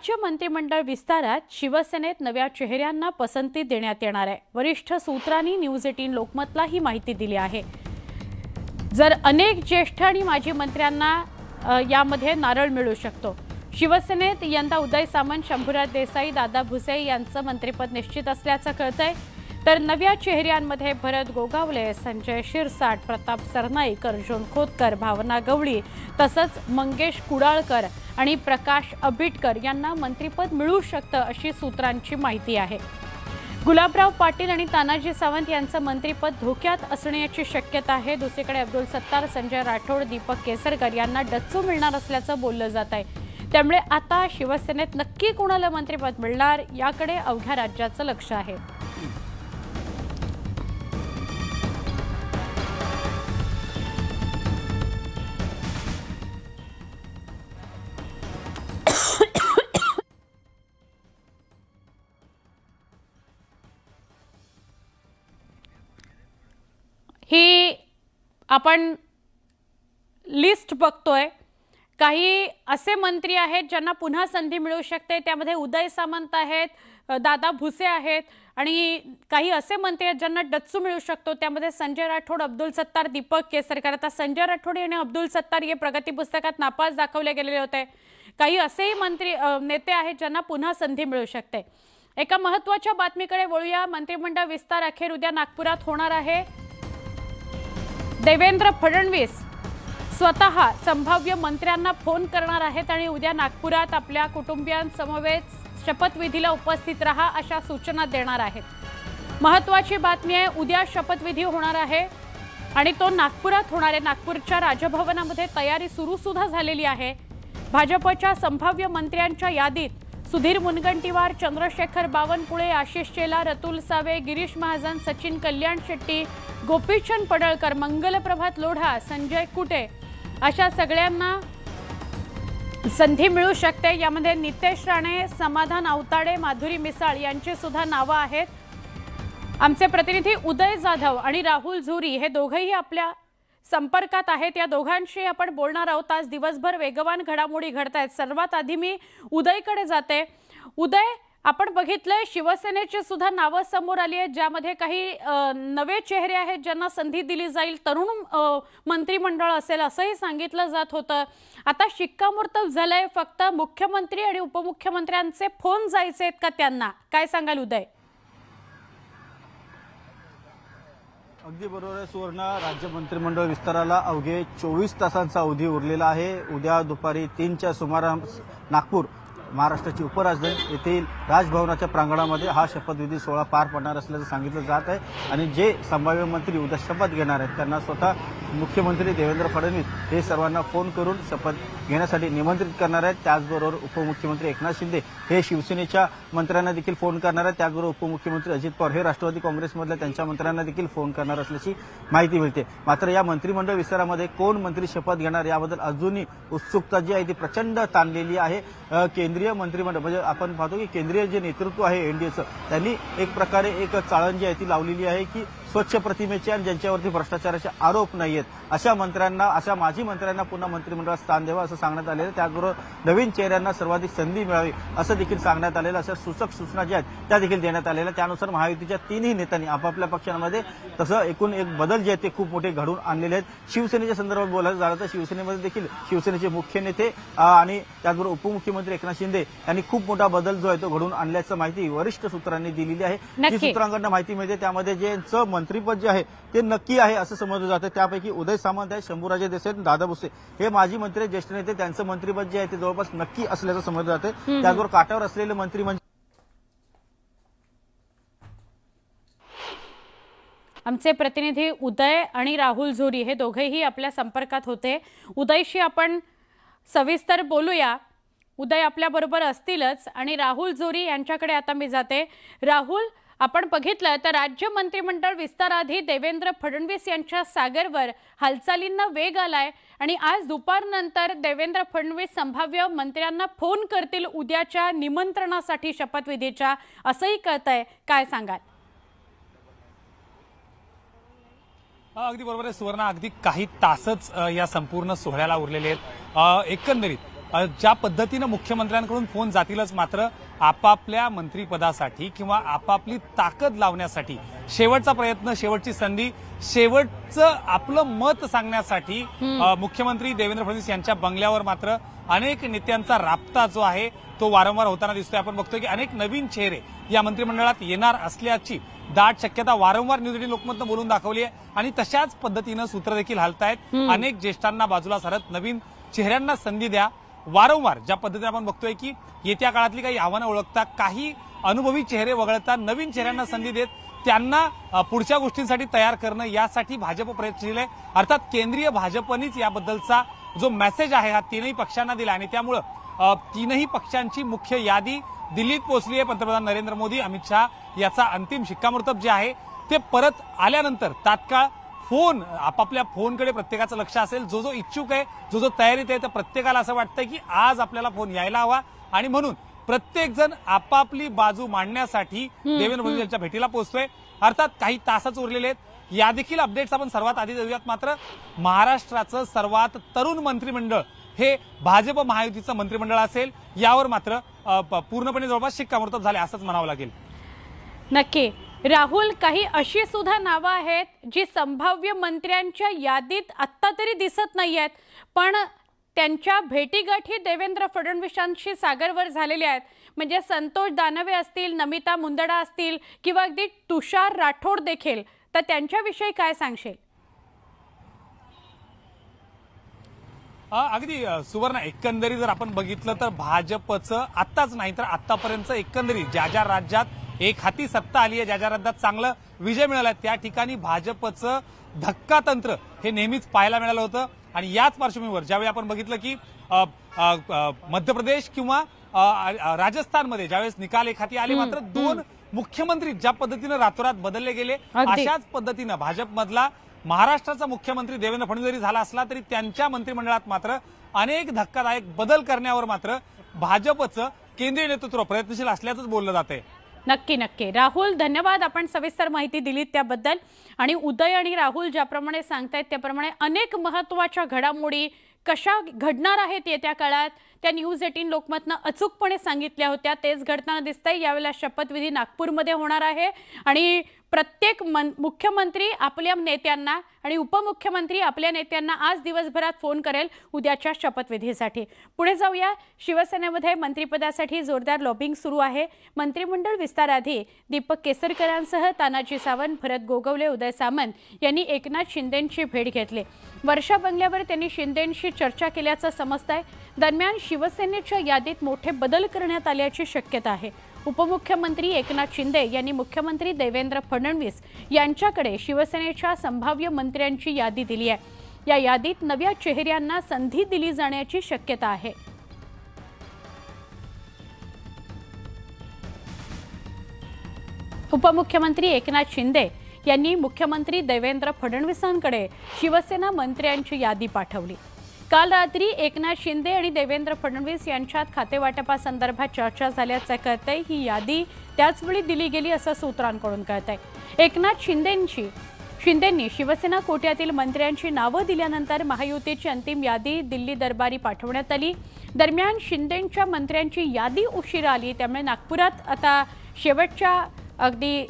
राज्य मंत्रिमंडळ विस्तारात शिवसेनेत नव्या चेहऱ्यांना पसंती देण्यात येणार आहे। वरिष्ठ सूत्रांनी न्यूज 18 लोकमतला ही माहिती दिली आहे। जर अनेक ज्येष्ठ आणि माजी मंत्र्यांना यामध्ये नारळ मिळू शकतो। शिवसेनेत यंदा उदय सामंत, शंभूराज देसाई, दादा भुसे यांचं मंत्रिपद निश्चित असल्याचं कळतंय। तर नव्या चेहऱ्यांमध्ये भरत गोगावले, संजय शिरसाट, प्रताप सरनाईक, अर्जुन खोतकर, भावना गवळी तसंच मंगेश कुडाळकर आणि प्रकाश आंबेडकर यांना मंत्रिपद मिळू शकतं अशी सूत्रांची माहिती आहे। गुलाबराव पाटील आणि तानाजी सावंत यांचं मंत्रिपद धोक्यात असण्याची शक्यता आहे। दुसरीकडे अब्दुल सत्तार, संजय राठोड, दीपक केसरकर यांना डच्चू मिळणार असल्याचं बोललं जात आहे। त्यामुळे आता शिवसेनेत नक्की कोणाला मंत्रिपद मिळणार याकडे अवघ्या राज्याचं लक्ष आहे। ही आपण लिस्ट बघतोय। काही असे मंत्री आहेत ज्यांना पुन्हा संधी मिळू शकते। त्यामध्ये उदय सामंत आहेत, दादा भुसे आहेत आणि काही असे मंत्री आहेत ज्यांना डच्चू मिळू शकतो। त्यामध्ये संजय राठोड, अब्दुल सत्तार, दीपक केसरकर। आता संजय राठोड आणि अब्दुल सत्तार हे प्रगती पुस्तकात नापास दाखवले गेलेले होते। काही असेही मंत्री नेते आहेत ज्यांना पुन्हा संधी मिळू शकते। एका महत्त्वाच्या बातमीकडे वळूया। मंत्रिमंडळ विस्तार अखेर उद्या नागपुरात होणार आहे। देवेंद्र फडणवीस स्वतः संभाव्य मंत्र्यांना फोन करणार आहेत आणि उद्या नागपुरात आपल्या कुटुंबियांसमवेत शपथविधीला उपस्थित रहा अशा सूचना देणार आहेत। महत्त्वाची बातमी आहे, उद्या शपथविधी होणार आहे आणि तो नागपुरात होणार आहे। नागपूरच्या राजभवनामध्ये तयारी सुद्धा झालेली आहे। भाजपच्या संभाव्य मंत्र्यांच्या यादीत सुधीर मुनगंटीवार, चंद्रशेखर बावनकुळे, आशिष शेलार, अतुल सावे, गिरीश महाजन, सचिन कल्याण शेट्टी, गोपीचंद पडळकर, मंगलप्रभात लोढा, संजय कुटे अशा सगळ्यांना संधी मिळू शकते। यामध्ये नितेश राणे, समाधान आवताडे, माधुरी मिसाळ यांची सुद्धा नावे आहेत। आमचे प्रतिनिधी उदय जाधव आणि राहुल झुरी हे दोघेही आपल्या संपर्कात आहेत। या दोघांशी आपण बोलणार आहोत। आज दिवसभर वेगवान घडामोडी घडतायत। सर्वात आधी मी उदयकडे जाते। उदय, आपण बघितलंय शिवसेनेची सुद्धा नावे समोर आली आहेत ज्यामध्ये काही नवे चेहरे आहेत ज्यांना संधी दिली जाईल। तरुण मंत्रिमंडळ असेल असंही सांगितलं जात होतं। आता शिक्कामोर्तब झालंय, फक्त मुख्यमंत्री आणि उपमुख्यमंत्र्यांचे फोन जायचे आहेत का त्यांना? काय सांगाल उदय? अगदी बरोबर आहे सुवर्णा। राज्य मंत्रिमंडळ विस्ताराला अवघे 24 तासांचा अवधी उरलेला आहे। उद्या दुपारी 3च्या सुमारास नागपूर, महाराष्ट्राची उपराजधानी येथील राजभवनाच्या प्रांगणामध्ये हा शपथविधी सोहळा पार पडणार असल्याचं सांगितलं जात आहे। आणि जे संभाव्य मंत्री उद्या शपथ घेणार आहेत त्यांना स्वतः मुख्यमंत्री देवेंद्र फडणवीस हे सर्वांना फोन करून शपथ घेण्यासाठी निमंत्रित करणार आहेत। त्याचबरोबर उपमुख्यमंत्री एकनाथ शिंदे हे शिवसेनेच्या मंत्र्यांना देखील फोन करणार आहेत। त्याचबरोबर उपमुख्यमंत्री अजित पवार हे राष्ट्रवादी काँग्रेसमधल्या त्यांच्या मंत्र्यांना देखील फोन करणार असल्याची माहिती मिळते। मात्र या मंत्रिमंडळ विस्तारामध्ये कोण मंत्री शपथ घेणार याबद्दल अजूनही उत्सुकता जी आहे ती प्रचंड ताणलेली आहे। केंद्रीय मंत्रिमंडळ म्हणजे आपण पाहतो की केंद्रीय जे नेतृत्व आहे एनडीएचं त्यांनी एक प्रकारे एक चाळण जी आहे ती लावलेली आहे की स्वच्छ प्रतिमेचे आणि ज्यांच्यावरती भ्रष्टाचाराचे आरोप नाहीयेत अशा मंत्र्यांना, अशा माजी मंत्र्यांना पुन्हा मंत्रिमंडळात स्थान द्यावं असं सांगण्यात आलेलं आहे। त्याचबरोबर नवीन चेहऱ्यांना सर्वाधिक संधी मिळावी असं देखील सांगण्यात आलेलं। अशा सूचक सूचना ज्या आहेत त्या देखील देण्यात आलेल्या। त्यानुसार महायुतीच्या तिन्ही नेत्यांनी आपापल्या पक्षांमध्ये तसं एकूण एक बदल जे आहेत ते खूप मोठे घडून आणलेले आहेत। शिवसेनेच्या संदर्भात बोलायचं झालं तर शिवसेनेमध्ये देखील शिवसेनेचे मुख्य नेते आणि त्याचबरोबर उपमुख्यमंत्री एकनाथ शिंदे यांनी खूप मोठा बदल जो आहे तो घडून आणल्याचं माहिती वरिष्ठ सूत्रांनी दिलेली आहे। जी सूत्रांकडून माहिती मिळते त्यामध्ये ज्यांचं मंत्रिपद जे आहे ते नक्की आहे असं समजलं जातं। त्यापैकी उदय सामंत आहे, शंभूराज देसाई, दादा भुसे हे माजी मंत्री, ज्येष्ठ नेते, त्यांचं मंत्रिपद जे आहे ते जवळपास नक्की असल्याचं समजलं जातं। त्याचबरोबर काठावर असलेले मंत्री म्हणजे आमचे प्रतिनिधी उदय आणि राहुल झुरी हे दोघेही आपल्या संपर्कात होते। उदयशी आपण सविस्तर बोलूया। उदय आपल्या बरोबर असतीलच आणि राहुल झुरी यांच्याकडे आता मी जाते। राहुल, आपण बघितलं तर राज्य मंत्रिमंडळ विस्ताराआधी देवेंद्र फडणवीस यांच्या सागरवर हालचालींना वेग आलाय आणि आज दुपारनंतर देवेंद्र फडणवीस संभाव्य मंत्र्यांना फोन करतील उद्याच्या निमंत्रणासाठी शपथविधीच्या असंही कळतंय। काय सांगाल? अगदी बरोबर आहे सुवर्णा। अगदी काही तासच या संपूर्ण सोहळ्याला उरलेले आहेत। एकंदरीत ज्या पद्धतीनं मुख्यमंत्र्यांकडून फोन जातीलच, मात्र आपापल्या मंत्रिपदासाठी किंवा आपापली ताकद लावण्यासाठी शेवटचा प्रयत्न, शेवटची संधी, शेवटचं आपलं मत सांगण्यासाठी मुख्यमंत्री देवेंद्र फडणवीस यांच्या बंगल्यावर मात्र अनेक नेत्यांचा राबता जो आहे तो वारंवार होताना दिसतोय। आपण बघतोय की अनेक नवीन चेहरे या मंत्रिमंडळात येणार असल्याची दाट शक्यता वारंवार न्यूज 18 लोकमतनं बोलून दाखवली आहे आणि तशाच पद्धतीनं सूत्र देखील हलतायत। अनेक ज्येष्ठांना बाजूला सारत नवीन चेहऱ्यांना संधी द्या। वारंवार ज्या पद्धतीने आपण बघतोय की येत्या काळातली काही आव्हानं ओळखता, काही अनुभवी चेहरे वगळता नवीन चेहऱ्यांना संधी देत त्यांना पुढच्या गोष्टींसाठी तयार करणं, यासाठी भाजप प्रयत्नशील आहे। अर्थात केंद्रीय भाजपनीच याबद्दलचा जो मेसेज आहे हा तीनही पक्षांना दिला आणि त्यामुळे तीनही पक्षांची मुख्य यादी दिल्लीत पोहोचली आहे। पंतप्रधान नरेंद्र मोदी, अमित शहा याचा अंतिम शिक्कामोर्तब जे आहे ते परत आल्यानंतर तात्काळ फोन, आपापल्या फोनकडे प्रत्येकाचं लक्ष असेल। जो इच्छुक आहे, जो तयारीत आहे, तर प्रत्येकाला असं वाटतंय की आज आपल्याला फोन यायला हवा आणि म्हणून प्रत्येक जण आपापली बाजू मांडण्यासाठी देवेंद्र फडणवीस यांच्या भेटीला पोहोचतोय। अर्थात काही तासच उरलेले आहेत, या देखील अपडेट्स आपण सर्वात आधी देऊयात। मात्र महाराष्ट्राचं सर्वात तरुण मंत्रिमंडळ हे भाजप महायुतीचं मंत्रिमंडळ असेल, यावर मात्र पूर्णपणे जवळपास शिक्कामोर्तब झाले असंच म्हणावं लागेल। नक्की राहुल, काही अशी सुद्धा नावं आहेत जी संभाव्य मंत्र्यांच्या यादीत आत्ता तरी दिसत नाहीयेत, पण त्यांच्या भेटीगाठी देवेंद्र फडणवीसांशी सागरवर झालेल्या आहेत। म्हणजे संतोष दानवे असतील, नमिता मुंदडा असतील किंवा अगदी तुषार राठोड देखील, तर त्यांच्याविषयी काय सांगशील? अगदी सुवर्ण, एकंदरीत जर आपण बघितलं तर भाजपचं आत्ताच नाही तर आतापर्यंत एकंदरीत ज्या ज्या राज्यात एक हाती सत्ता आली आहे, ज्या ज्या राज्यात चांगलं विजय मिळाला त्या ठिकाणी भाजपचं धक्कातंत्र हे नेहमीच पाहायला मिळालं होतं। आणि याच पार्श्वभूमीवर ज्यावेळी आपण बघितलं की मध्य प्रदेश किंवा राजस्थानमध्ये ज्यावेळेस निकाल एक हाती आले, मात्र दोन मुख्यमंत्री ज्या पद्धतीनं रातोरात बदलले गेले, अशाच पद्धतीनं भाजपमधला महाराष्ट्राचा मुख्यमंत्री देवेंद्र फडणवीस जरी झाला असला तरी त्यांच्या मंत्रिमंडळात मात्र अनेक धक्कादायक बदल करण्यावर मात्र भाजपचं केंद्रीय नेतृत्व प्रयत्नशील असल्याचंच बोललं जातंय। नक्की नक्की राहुल, धन्यवाद, आपण सविस्तर माहिती दिलीत त्याबद्दल। आणि उदय आणि राहुल ज्याप्रमाणे सांगतायत त्याप्रमाणे अनेक महत्त्वाच्या घडामोडी कशा घडणार आहेत येत्या काळात त्या न्यूज 18 लोकमतनं अचूकपणे सांगितल्या होत्या, तेच घडताना दिसतंय। यावेळेला शपथविधी नागपूरमध्ये होणार आहे आणि प्रत्येक मुख्यमंत्री आपल्या नेत्यांना आणि उपमुख्यमंत्री आपल्या नेत्यांना आज दिवसभरात फोन करेल उद्याच्या शपथविधीसाठी। पुढे जाऊया, शिवसेनेमध्ये मंत्रिपदासाठी जोरदार लॉबिंग सुरू आहे। मंत्रिमंडळ विस्ताराआधी दीपक केसरकरांसह तानाजी सावंत, भरत गोगवले, उदय सामंत यांनी एकनाथ शिंदेंची भेट घेतली। वर्षा बंगल्यावर त्यांनी शिंदेंशी चर्चा केल्याचं समजतंय। दरम्यान शिवसेनेच्या यादीत मोठे बदल करण्यात आल्याची शक्यता आहे। उपमुख्यमंत्री एकनाथ शिंदे यांनी मुख्यमंत्री देवेंद्र फडणवीस यांच्याकडे शिवसेनेच्या संभाव्य मंत्र्यांची यादी दिली आहे। या यादीत नव्या चेहऱ्यांना संधी दिली जाण्याची शक्यता आहे। उपमुख्यमंत्री एकनाथ शिंदे यांनी मुख्यमंत्री देवेंद्र फडणवीसांकडे शिवसेना मंत्र्यांची यादी पाठवली। काल रात्री एकनाथ शिंदे आणि देवेंद्र फडणवीस यांच्यात खातेवाटपासंदर्भात चर्चा झाल्याचं कळतंय। ही यादी त्याचवेळी दिली गेली असं सूत्रांकडून कळतंय। एकनाथ शिंदेंनी शिवसेना कोट्यातील मंत्र्यांची नावं दिल्यानंतर महायुतीची अंतिम यादी दिल्ली दरबारी पाठवण्यात आली। दरम्यान शिंदेंच्या मंत्र्यांची यादी उशिरा आली, त्यामुळे नागपुरात आता शेवटच्या अगदी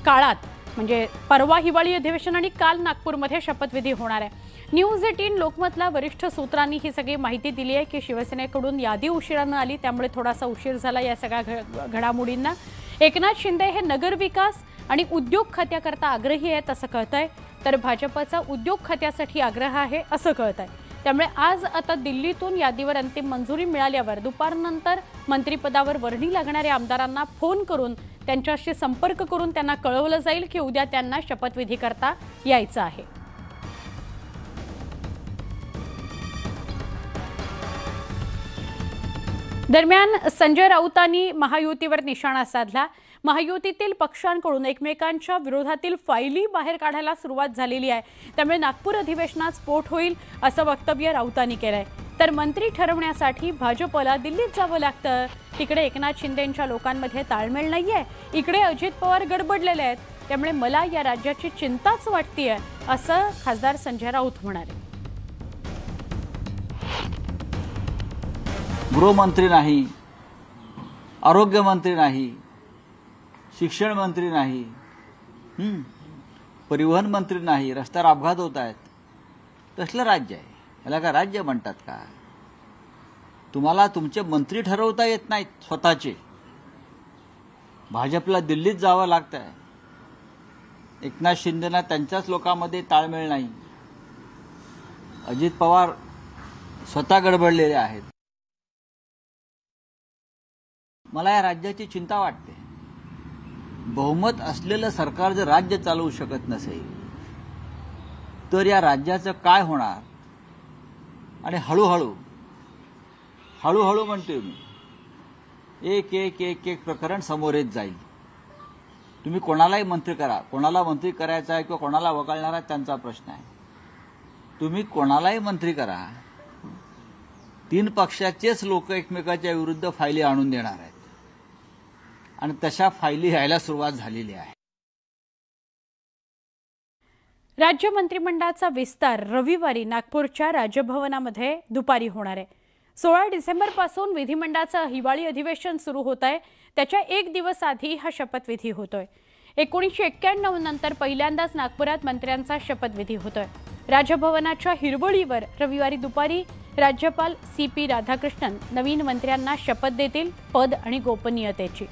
काळात म्हणजे परवा हिवाळी अधिवेशन आणि काल नागपूरमध्ये शपथविधी होणार आहे। न्यूज 18 लोकमतला वरिष्ठ सूत्रांनी ही सगळी माहिती दिली आहे की शिवसेनेकडून यादी उशिरानं आली, त्यामुळे थोडासा उशीर झाला या सगळ्या घडामोडींना। एकनाथ शिंदे हे नगरविकास आणि उद्योग खात्याकरता आग्रही आहेत असं कळतंय, तर भाजपचा उद्योग खात्यासाठी आग्रह आहे असं कळतंय। त्यामुळे आज आता दिल्लीतून यादीवर अंतिम मंजुरी मिळाल्यावर दुपारनंतर मंत्रिपदावर वर्णी लागणाऱ्या आमदारांना फोन करून त्यांच्याशी संपर्क करून त्यांना कळवलं जाईल की उद्या त्यांना शपथविधी करता यायचं आहे। दरम्यान संजय राऊतांनी महायुतीवर निशाणा साधला। महायुतीतील पक्षांकडून एकमेकांच्या विरोधातील फाईली बाहेर काढायला सुरुवात झालेली आहे, त्यामुळे नागपूर अधिवेशनात स्फोट होईल असं वक्तव्य राऊतांनी केलंय। तर मंत्री ठरवण्यासाठी भाजपला दिल्लीत जावं लागतं, तिकडे एकनाथ शिंदेंच्या लोकांमध्ये ताळमेळ नाहीये, इकडे अजित पवार गडबडलेले आहेत, त्यामुळे मला या राज्याची चिंताच वाटतेय असं खासदार संजय राऊत म्हणाले। गृहमंत्री नाही, आरोग्यमंत्री नाही, शिक्षण मंत्री नाही, परिवहन मंत्री नाही, रस्त्यावर अपघात होत आहेत, तसलं राज्य आहे. याला काय राज्य म्हणतात का? तुम्हाला तुमचे मंत्री ठरवता येत नाहीत स्वतःचे. भाजपला दिल्लीत जावं लागतंय. एकनाथ शिंदेना त्यांच्याच लोकांमध्ये ताळमेळ नाही. अजित पवार स्वतः गडबडलेले आहेत. मला या राज्याची चिंता वाटते. बहुमत असलेलं सरकार जर राज्य चालवू शकत नसेल तर या राज्याचं काय होणार? आणि हळूहळू म्हणतोय मी, एक एक एक एक प्रकरण समोर येत जाईल. तुम्ही कोणालाही मंत्री करा, कोणाला मंत्री करायचा आहे किंवा कोणाला वगळणारा त्यांचा प्रश्न आहे. तुम्ही कोणालाही मंत्री करा, 3 पक्षाचेच लोक एकमेकाच्या विरुद्ध फायली आणून देणार आहेत आणि तशा फायली यायला सुरुवात झालेली आहे. राज्य मंत्रिमंडळाचा विस्तार रविवारी नागपूरच्या राजभवनामध्ये दुपारी होणार आहे. 16 डिसेंबरपासून विधिमंडळाचं हिवाळी अधिवेशन सुरू होत आहे. त्याच्या 1 दिवस आधी हा शपथविधी होतोय. 1991 नंतर पहिल्यांदाच नागपुरात मंत्र्यांचा शपथविधी होतोय. राजभवनाच्या हिरवळीवर रविवारी दुपारी राज्यपाल CP राधाकृष्णन नवीन मंत्र्यांना शपथ देतील, पद आणि गोपनीयतेची.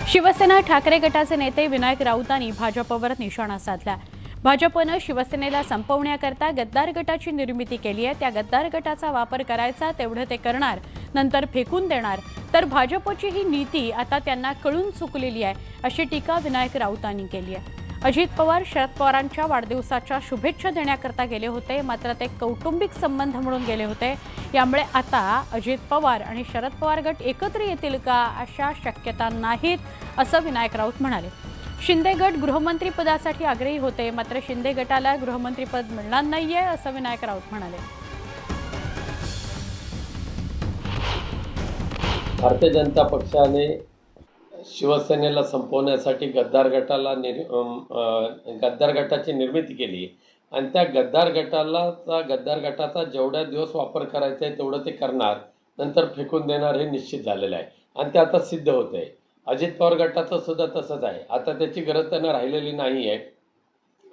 शिवसेना ठाकरे गटाचे नेते विनायक राऊतांनी भाजपवर निशाणा साधला. भाजपनं शिवसेनेला संपवण्याकरता गद्दार गटाची निर्मिती केली आहे. त्या गद्दार गटाचा वापर करायचा तेवढं ते करणार, नंतर फेकून देणार. तर भाजपची ही नीती आता त्यांना कळून चुकलेली आहे, अशी टीका विनायक राऊतांनी केली आहे. अजित पवार शरद पवारांच्या वाढदिवसाच्या शुभेच्छा देण्याकरता गेले होते, मात्र ते कौटुंबिक संबंध म्हणून गेले होते. यामुळे आता अजित पवार आणि शरद पवार गट एकत्र येतील का, अशा शक्यता नाहीत, असं विनायक राऊत म्हणाले. शिंदे गट गृहमंत्री पदासाठी आग्रही होते, मात्र शिंदे गटाला गृहमंत्रीपद मिळणार नाहीये, असं विनायक राऊत म्हणाले. भारतीय जनता पक्षाने शिवसेनेला संपवण्यासाठी गद्दार गटाची निर्मिती केली आणि त्या गद्दार गटाचा जेवढ्या दिवस वापर करायचा आहे तेवढं ते करणार, नंतर फेकून देणार हे निश्चित झालेलं आहे आणि ते आता सिद्ध होत आहे. अजित पवार गटाचं सुद्धा तसंच आहे. आता त्याची गरज त्यांना राहिलेली नाही आहे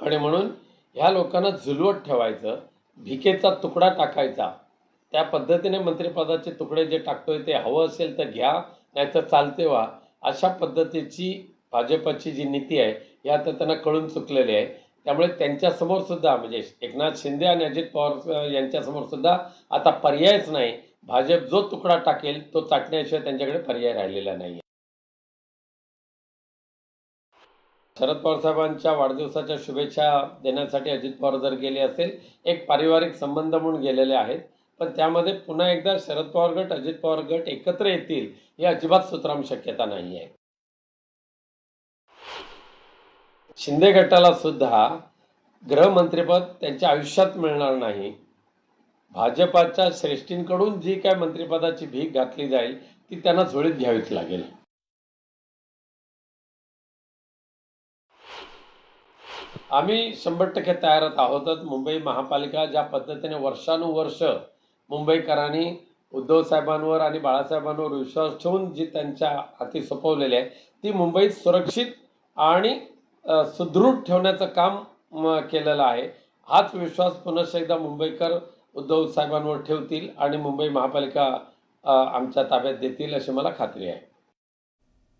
आणि म्हणून ह्या लोकांना झुलवत ठेवायचं, भिकेचा तुकडा टाकायचा. त्या पद्धतीने मंत्रिपदाचे तुकडे जे टाकतोय ते हवं असेल तर घ्या, नाहीतर चालते व्हा, अशा पद्धतीची भाजपची जी नीती आहे ही आता त्यांना कळून चुकलेली आहे. त्यामुळे त्यांच्यासमोर सुद्धा म्हणजे एकनाथ शिंदे आणि अजित पवार यांच्यासमोर सुद्धा आता पर्यायच नाही. भाजप जो तुकडा टाकेल तो चाटण्याशिवाय त्यांच्याकडे पर्याय राहिलेला नाही. शरद पवार साहेबांच्या वाढदिवसाच्या शुभेच्छा देण्यासाठी अजित पवार जर गेले असेल, एक पारिवारिक संबंध म्हणून गेलेले आहेत, पण त्यामध्ये पुन्हा एकदा शरद पवार गट अजित पवार गट एकत्र येतील ही अजिबात सुतराम शक्यता नाही आहे. शिंदे गटाला सुद्धा गृहमंत्रीपद त्यांच्या आयुष्यात मिळणार नाही. भाजपाच्या श्रेष्ठींकडून जी काय मंत्रिपदाची भीक घातली जाईल ती त्यांना झोळीत घ्यावीच लागेल. आम्ही 100% तयार आहोतच. मुंबई महापालिका ज्या पद्धतीने वर्षानुवर्ष मुंबईकरांनी उद्धव साहेबांवर आणि बाळासाहेबांवर विश्वास ठेवून जी त्यांच्या हाती सोपवलेली आहे ती मुंबईत सुरक्षित आणि सुदृढ ठेवण्याचं काम केलेलं आहे. हाच विश्वास पुन्हा एकदा मुंबईकर उद्धव साहेबांवर ठेवतील आणि मुंबई महापालिका आमच्या ताब्यात देतील अशी मला खात्री आहे.